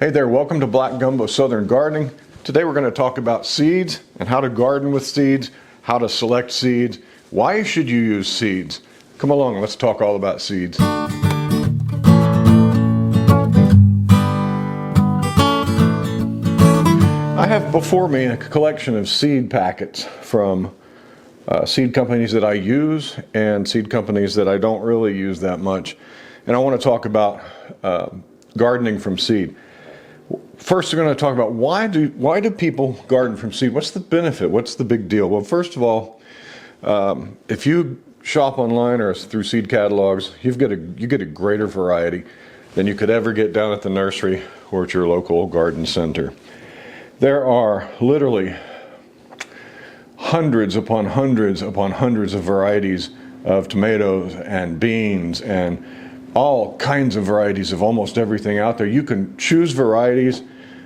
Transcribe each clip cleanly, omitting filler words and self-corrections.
Hey there, welcome to Black Gumbo Southern Gardening. Today we're going to talk about seeds and how to garden with seeds, how to select seeds, why should you use seeds. Come along, let's talk all about seeds. I have before me a collection of seed packets from seed companies that I use and seed companies that I don't really use that much. And I want to talk about gardening from seed. First, we're going to talk about why do people garden from seed? What's the benefit? What's the big deal? Well, first of all, if you shop online or through seed catalogs, you get a greater variety than you could ever get down at the nursery or at your local garden center. There are literally hundreds upon hundreds upon hundreds of varieties of tomatoes and beans and all kinds of varieties of almost everything out there. You can choose varieties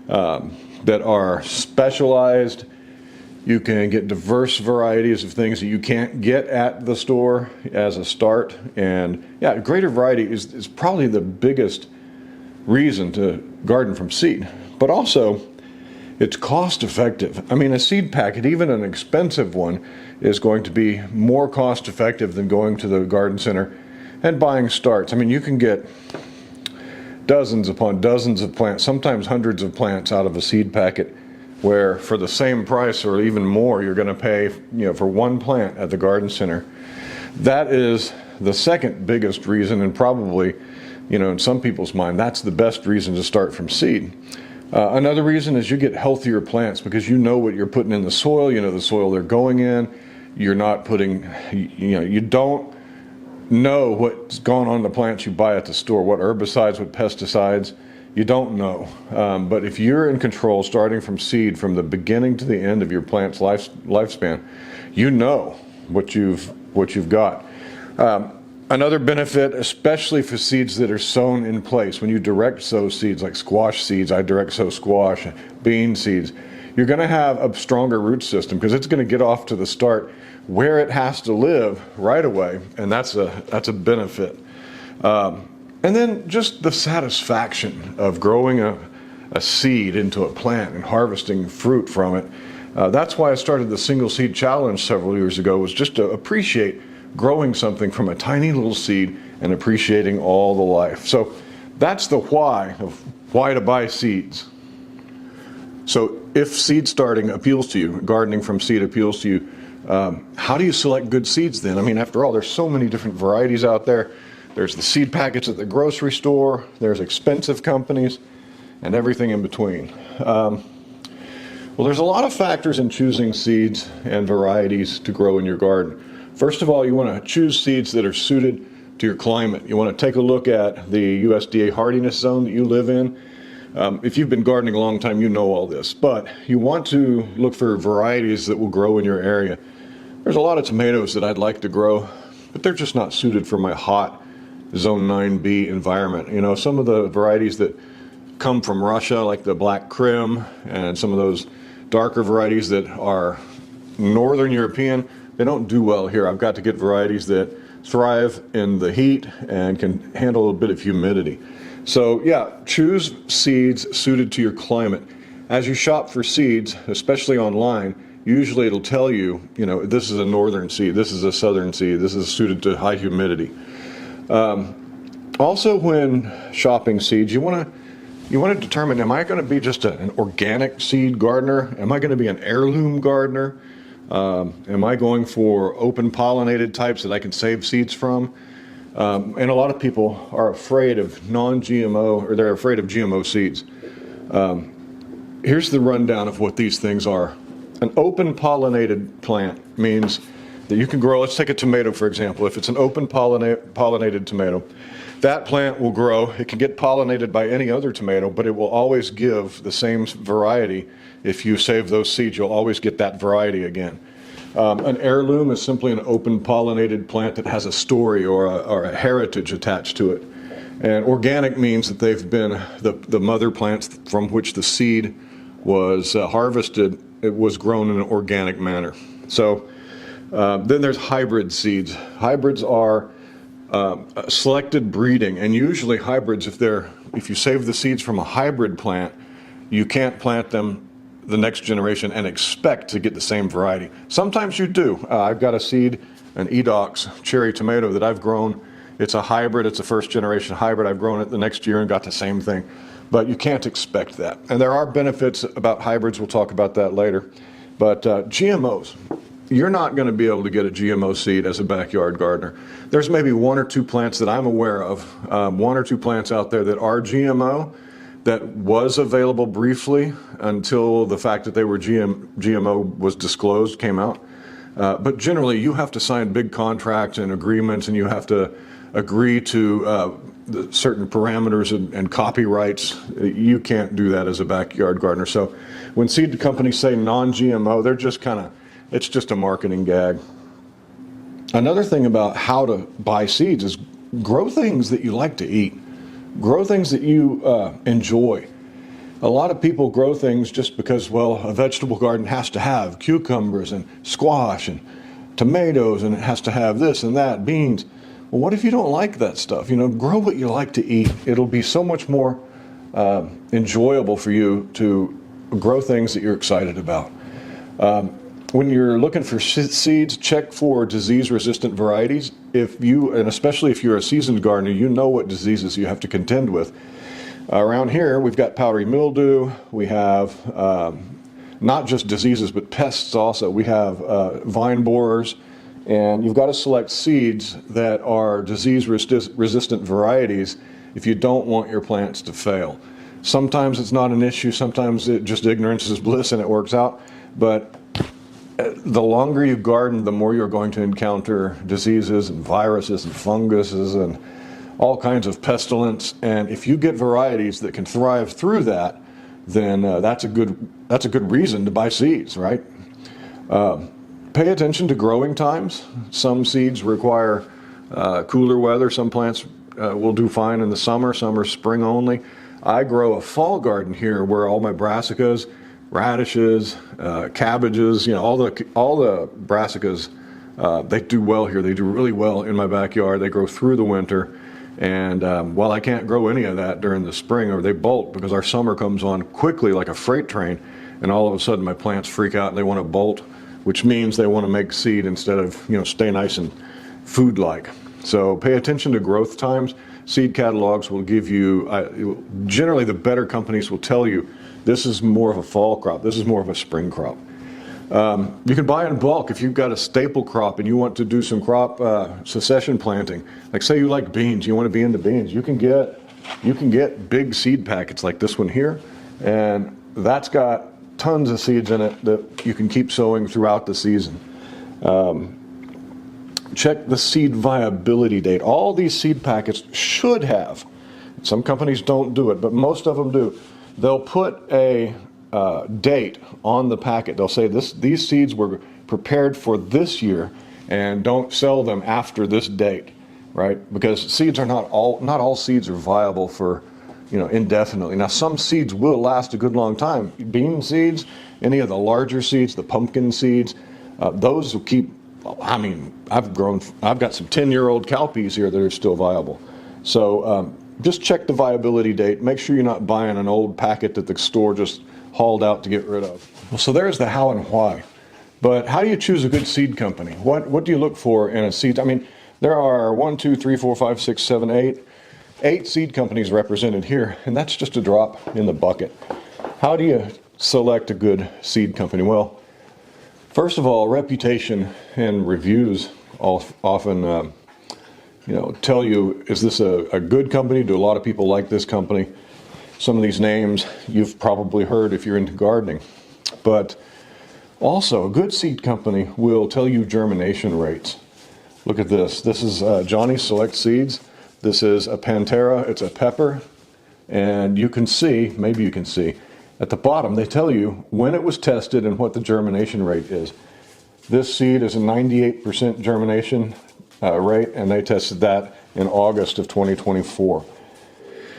that are specialized. You can get diverse varieties of things that you can't get at the store as a start. And yeah, a greater variety is probably the biggest reason to garden from seed. But also, it's cost effective. I mean, a seed packet, even an expensive one, is going to be more cost effective than going to the garden center and buying starts. I mean, you can get dozens upon dozens of plants, sometimes hundreds of plants out of a seed packet, where for the same price or even more, you're going to pay, for one plant at the garden center. That is the second biggest reason, and probably, in some people's mind, that's the best reason to start from seed. Another reason is you get healthier plants because you know what you're putting in the soil, the soil they're going in. You're not putting, you don't know what's going on in the plants you buy at the store, what herbicides, what pesticides, you don't know. But if you're in control starting from seed from the beginning to the end of your plant's lifespan, you know what you've got. Another benefit, especially for seeds that are sown in place, when you direct sow seeds like squash seeds, I direct sow squash, bean seeds, you're going to have a stronger root system because it's going to get off to the start where it has to live right away, and that's a benefit. And then just the satisfaction of growing a seed into a plant and harvesting fruit from it. That's why I started the single seed challenge several years ago, was just to appreciate growing something from a tiny little seed and appreciating all the life. So that's the why of why to buy seeds. So if seed starting appeals to you, gardening from seed appeals to you, how do you select good seeds then? I mean, after all, there's so many different varieties out there. There's the seed packets at the grocery store, there's expensive companies, and everything in between. Well, there's a lot of factors in choosing seeds and varieties to grow in your garden. First of all, you want to choose seeds that are suited to your climate. You want to take a look at the USDA hardiness zone that you live in. If you've been gardening a long time, you know all this, but you want to look for varieties that will grow in your area. There's a lot of tomatoes that I'd like to grow, but they're just not suited for my hot Zone 9B environment. Some of the varieties that come from Russia, like the Black Krim, and some of those darker varieties that are Northern European, they don't do well here. I've got to get varieties that thrive in the heat and can handle a bit of humidity. So yeah, choose seeds suited to your climate. As you shop for seeds, especially online, usually it'll tell you, this is a northern seed, this is a southern seed, this is suited to high humidity. Also, when shopping seeds, you want to determine, am I going to be just an organic seed gardener? Am I going to be an heirloom gardener? Am I going for open pollinated types that I can save seeds from? And a lot of people are afraid of non-GMO, or they're afraid of GMO seeds. Here's the rundown of what these things are. An open pollinated plant means that you can grow, let's take a tomato for example. If it's an open pollinated tomato, that plant will grow. It can get pollinated by any other tomato, but it will always give the same variety. If you save those seeds, you'll always get that variety again. An heirloom is simply an open pollinated plant that has a story or a heritage attached to it. And organic means that they've been the mother plants from which the seed was harvested. It was grown in an organic manner. So then there's hybrid seeds. Hybrids are selected breeding, and usually hybrids, if they're if you save the seeds from a hybrid plant, you can't plant them the next generation and expect to get the same variety. Sometimes you do. I've got a seed, an Edox cherry tomato that I've grown. It's a hybrid, it's a first generation hybrid. I've grown it the next year and got the same thing. But you can't expect that. And there are benefits about hybrids, we'll talk about that later. But GMOs, you're not going to be able to get a GMO seed as a backyard gardener. There's maybe one or two plants that I'm aware of, one or two plants out there that are GMO, that was available briefly until the fact that they were GMO was disclosed, came out. But generally, you have to sign big contracts and agreements, and you have to agree to certain parameters and copyrights. You can't do that as a backyard gardener. So when seed companies say non-GMO, they're just it's just a marketing gag. Another thing about how to buy seeds is grow things that you like to eat. Grow things that you enjoy. A lot of people grow things just because, well, a vegetable garden has to have cucumbers and squash and tomatoes, and it has to have this and that, beans. Well, what if you don't like that stuff? Grow what you like to eat. It'll be so much more enjoyable for you to grow things that you're excited about. When you're looking for seeds, check for disease-resistant varieties. And especially if you're a seasoned gardener, you know what diseases you have to contend with. Around here, we've got powdery mildew. We have not just diseases, but pests also. We have vine borers. And you've got to select seeds that are disease-resistant varieties if you don't want your plants to fail. Sometimes it's not an issue. Sometimes just ignorance is bliss and it works out. But the longer you garden, the more you're going to encounter diseases and viruses and funguses and all kinds of pestilence. And if you get varieties that can thrive through that, then that's a good reason to buy seeds, right? Pay attention to growing times. Some seeds require cooler weather. Some plants will do fine in the summer. Some are spring only. I grow a fall garden here where all my brassicas, radishes, cabbages, all the brassicas, they do well here. They do really well in my backyard. They grow through the winter. And while I can't grow any of that during the spring, or they bolt because our summer comes on quickly like a freight train, and all of a sudden my plants freak out and they want to bolt, which means they want to make seed instead of, stay nice and food-like. So pay attention to growth times. Seed catalogs will give you, generally the better companies will tell you, this is more of a fall crop, this is more of a spring crop. You can buy in bulk if you've got a staple crop and you want to do some crop succession planting. Like say you like beans, you want to be into beans, you can get big seed packets like this one here, and that's got tons of seeds in it that you can keep sowing throughout the season. Check the seed viability date. All these seed packets should have, some companies don't do it, but most of them do. They'll put a date on the packet. They'll say these seeds were prepared for this year, and don't sell them after this date, right? Because seeds are not all seeds are viable for indefinitely. Now some seeds will last a good long time. Bean seeds, any of the larger seeds, the pumpkin seeds, those will keep. I've got some 10-year-old cowpeas here that are still viable. So just check the viability date. Make sure you're not buying an old packet that the store just hauled out to get rid of. Well, so there's the how and why. But how do you choose a good seed company? What do you look for in a seed? There are 1, 2, 3, 4, 5, 6, 7, 8 seed companies represented here, and that's just a drop in the bucket. How do you select a good seed company? Well, first of all, reputation and reviews often tell you, is this a good company? Do a lot of people like this company? Some of these names you've probably heard if you're into gardening. But also, a good seed company will tell you germination rates. Look at this. This is Johnny's Select Seeds. This is a Pantera. It's a pepper. And you can see, maybe you can see, at the bottom they tell you when it was tested and what the germination rate is. This seed is a 98% germination rate, and they tested that in August of 2024.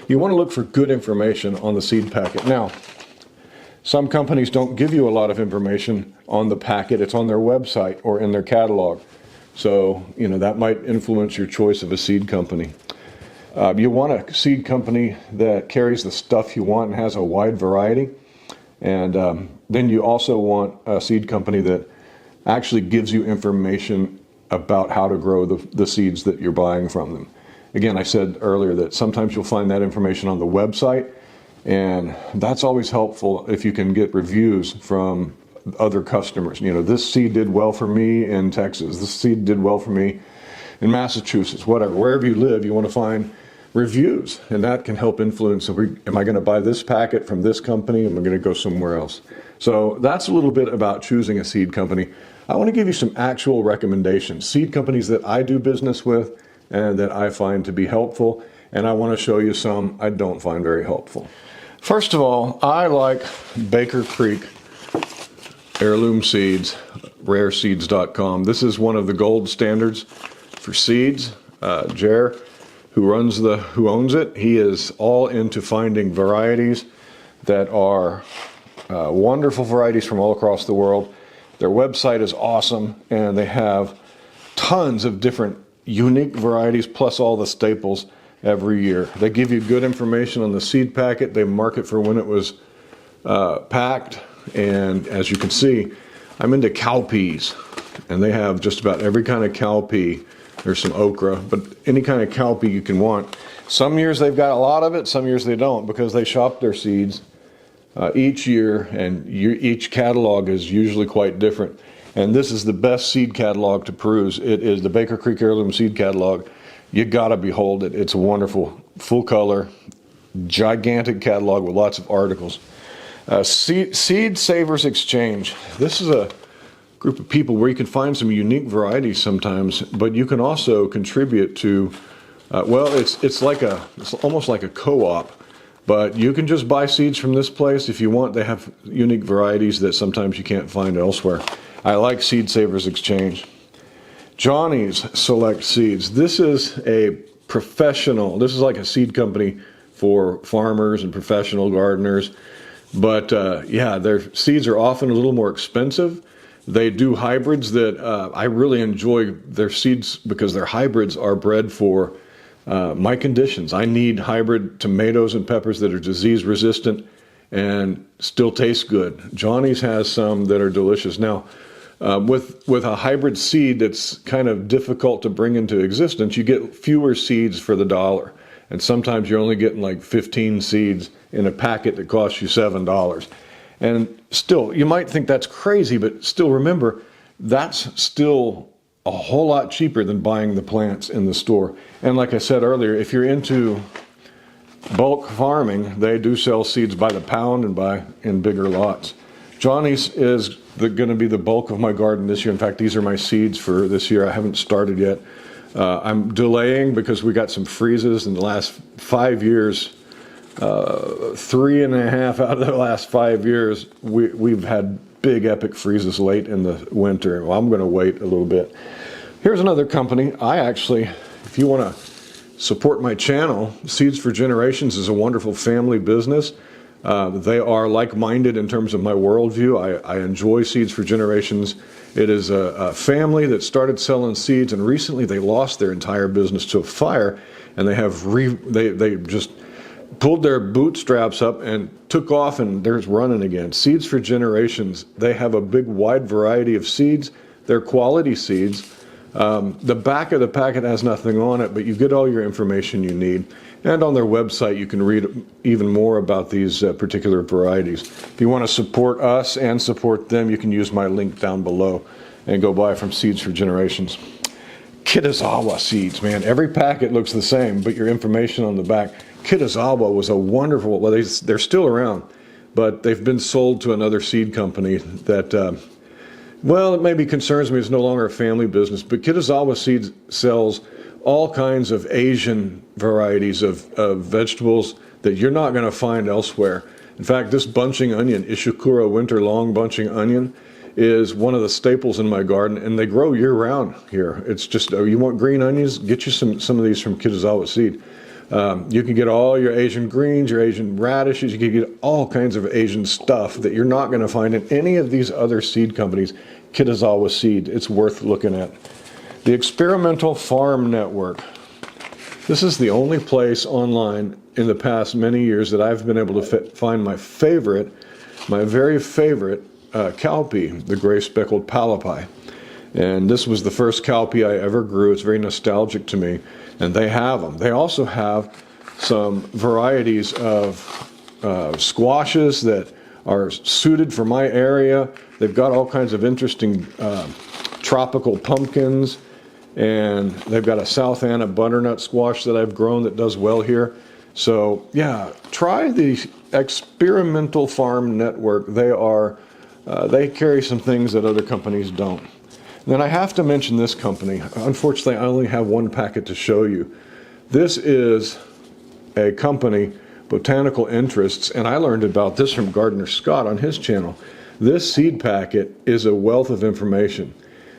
You want to look for good information on the seed packet. Now, some companies don't give you a lot of information on the packet. It's on their website or in their catalog. So, that might influence your choice of a seed company. You want a seed company that carries the stuff you want and has a wide variety. And then you also want a seed company that actually gives you information about how to grow the seeds that you're buying from them. Again, I said earlier that sometimes you'll find that information on the website, and that's always helpful if you can get reviews from other customers. You know, this seed did well for me in Texas. This seed did well for me in Massachusetts, whatever. Wherever you live, you want to find reviews, and that can help influence, am I going to buy this packet from this company? Am I going to go somewhere else? So that's a little bit about choosing a seed company. I want to give you some actual recommendations, seed companies that I do business with and that I find to be helpful, and I want to show you some I don't find very helpful. First of all, I like Baker Creek Heirloom Seeds, rareseeds.com. This is one of the gold standards for seeds. Jer, who owns it, he is all into finding varieties that are wonderful varieties from all across the world. Their website is awesome, and they have tons of different unique varieties plus all the staples every year. They give you good information on the seed packet. They mark it for when it was packed, and as you can see, I'm into cowpeas, and they have just about every kind of cowpea. There's some okra, but any kind of cowpea you can want. Some years they've got a lot of it, some years they don't, because they shop their seeds each year, and each catalog is usually quite different. And this is the best seed catalog to peruse. It is the Baker Creek Heirloom Seed Catalog. You gotta behold it. It's a wonderful, full color, gigantic catalog with lots of articles. Seed Savers Exchange. This is a group of people where you can find some unique varieties sometimes, but you can also contribute to, it's almost like a co-op, but you can just buy seeds from this place if you want. They have unique varieties that sometimes you can't find elsewhere. I like Seed Savers Exchange. Johnny's Select Seeds. This is a professional, this is like a seed company for farmers and professional gardeners, but yeah, their seeds are often a little more expensive. They do hybrids that I really enjoy their seeds because their hybrids are bred for my conditions. I need hybrid tomatoes and peppers that are disease resistant and still taste good. Johnny's has some that are delicious. Now, with a hybrid seed that's kind of difficult to bring into existence, you get fewer seeds for the dollar. And sometimes you're only getting like 15 seeds in a packet that costs you $7. And still, you might think that's crazy, but still remember, that's still a whole lot cheaper than buying the plants in the store. And like I said earlier, if you're into bulk farming, they do sell seeds by the pound and in bigger lots. Johnny's is going to be the bulk of my garden this year. In fact, these are my seeds for this year. I haven't started yet. I'm delaying because we got some freezes in the last 5 years. 3.5 out of the last 5 years, we've had big epic freezes late in the winter. Well, I'm going to wait a little bit. Here's another company. If you want to support my channel, Seeds for Generations is a wonderful family business. They are like-minded in terms of my worldview. I enjoy Seeds for Generations. It is a family that started selling seeds, and recently they lost their entire business to a fire, and they just pulled their bootstraps up and took off, and they're running again. Seeds for Generations. They have a big, wide variety of seeds. They're quality seeds. The back of the packet has nothing on it, but you get all your information you need. And on their website, you can read even more about these particular varieties. If you want to support us and support them, you can use my link down below and go buy from Seeds for Generations. Kitazawa seeds, man. Every packet looks the same, but your information on the back. Kitazawa was a wonderful, well, they're still around, but they've been sold to another seed company that, well, it maybe concerns me. It's no longer a family business, but Kitazawa Seeds sells all kinds of Asian varieties of vegetables that you're not going to find elsewhere. In fact, this bunching onion, Ishikura winter long bunching onion, is one of the staples in my garden, and they grow year-round here. It's just, you want green onions? Get you some of these from Kitazawa Seed. You can get all your Asian greens, your Asian radishes. You can get all kinds of Asian stuff that you're not going to find in any of these other seed companies. Kitazawa Seed, it's worth looking at. The Experimental Farm Network. This is the only place online in the past many years that I've been able to find my very favorite cowpea, the gray speckled palapie. And this was the first cowpea I ever grew. It's very nostalgic to me, and they have them. They also have some varieties of squashes that are suited for my area. They've got all kinds of interesting tropical pumpkins, and they've got a South Anna butternut squash that I've grown that does well here. So yeah, try the Experimental Farm Network. They carry some things that other companies don't. And then I have to mention this company. Unfortunately, I only have one packet to show you. This is a company, Botanical Interests, and I learned about this from Gardener Scott on his channel. This seed packet is a wealth of information.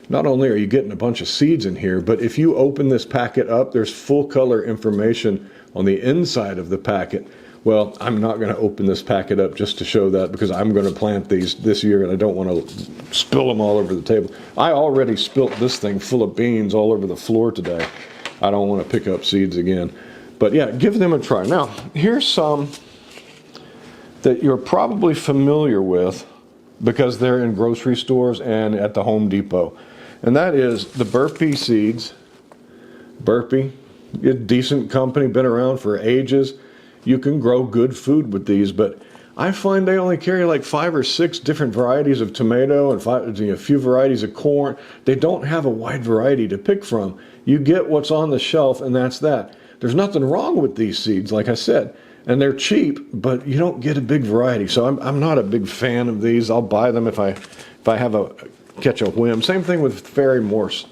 Not only are you getting a bunch of seeds in here, but if you open this packet up, there's full color information on the inside of the packet. Well, I'm not going to open this packet up just to show that, because I'm going to plant these this year and I don't want to spill them all over the table. I already spilt this thing full of beans all over the floor today. I don't want to pick up seeds again. But yeah, give them a try. Now, here's some that you're probably familiar with because they're in grocery stores and at the Home Depot. And that is the Burpee seeds. Burpee, a decent company, been around for ages. You can grow good food with these, but I find they only carry like 5 or 6 different varieties of tomato and a few varieties of corn. They don't have a wide variety to pick from. You get what's on the shelf, and that's that. There's nothing wrong with these seeds, like I said, and they're cheap, but you don't get a big variety. So I'm not a big fan of these. I'll buy them if I catch a whim. Same thing with Fairy Morse.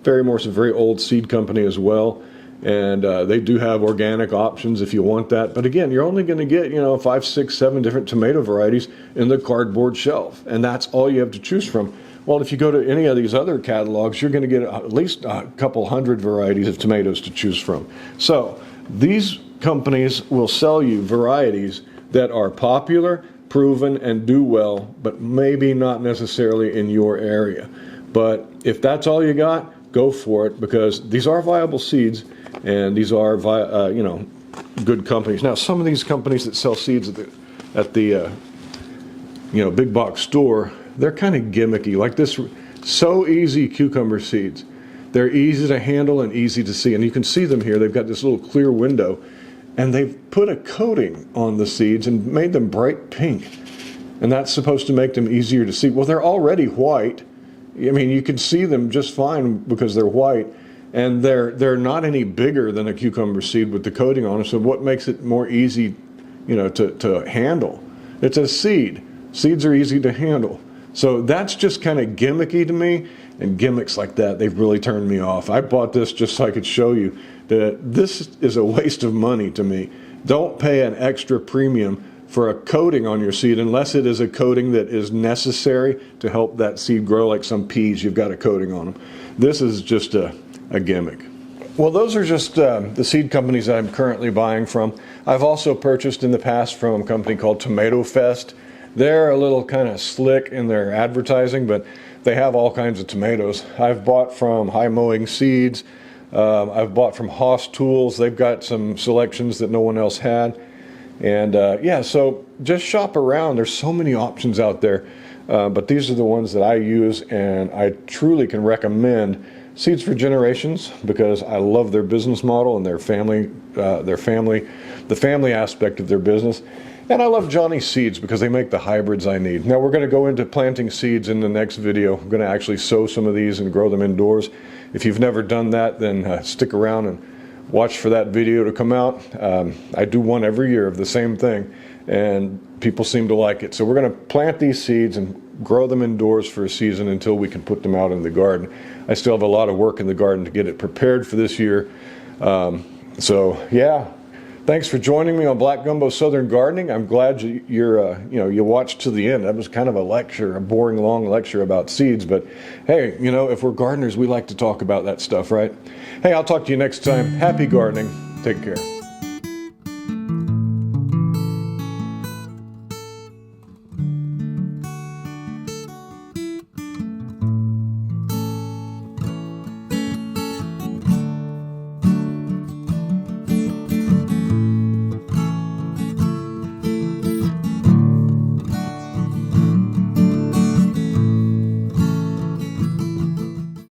Fairy Morse is a very old seed company as well, and they do have organic options if you want that. But again, you're only going to get 5, 6, 7 different tomato varieties in the cardboard shelf, and that's all you have to choose from. Well, if you go to any of these other catalogs, you're going to get at least a couple hundred varieties of tomatoes to choose from. So these companies will sell you varieties that are popular, proven, and do well, but maybe not necessarily in your area. But if that's all you got, go for it, because these are viable seeds, and these are good companies. Now, some of these companies that sell seeds at the big box store, they're kind of gimmicky, like this So Easy cucumber seeds. They're easy to handle and easy to see, and you can see them here. They've got this little clear window, and they've put a coating on the seeds and made them bright pink, and that's supposed to make them easier to see. Well, they're already white. I mean, you can see them just fine because they're white, and they're not any bigger than a cucumber seed with the coating on it. So what makes it more easy, to handle? It's a seed. Seeds are easy to handle. So that's just kind of gimmicky to me, and gimmicks like that, they've really turned me off. I bought this just so I could show you that this is a waste of money to me. Don't pay an extra premium for a coating on your seed unless it is a coating that is necessary to help that seed grow, like some peas, you've got a coating on them. This is just a gimmick. Well, those are just the seed companies that I'm currently buying from. I've also purchased in the past from a company called Tomato Fest. They're a little kind of slick in their advertising, but they have all kinds of tomatoes. I've bought from High Mowing Seeds. I've bought from Haas Tools. They've got some selections that no one else had. And yeah, so just shop around. There's so many options out there, but these are the ones that I use, and I truly can recommend Seeds for Generations because I love their business model and the family aspect of their business. And I love Johnny Seeds because they make the hybrids I need. Now we're going to go into planting seeds in the next video. I'm going to actually sow some of these and grow them indoors. If you've never done that, then stick around and watch for that video to come out. I do one every year of the same thing, and people seem to like it. So we're going to plant these seeds and grow them indoors for a season until we can put them out in the garden. I still have a lot of work in the garden to get it prepared for this year. So yeah. Thanks for joining me on Black Gumbo Southern Gardening. I'm glad you watched to the end. That was kind of a lecture, a boring long lecture about seeds, but hey, if we're gardeners, we like to talk about that stuff, right? Hey, I'll talk to you next time. Happy gardening. Take care.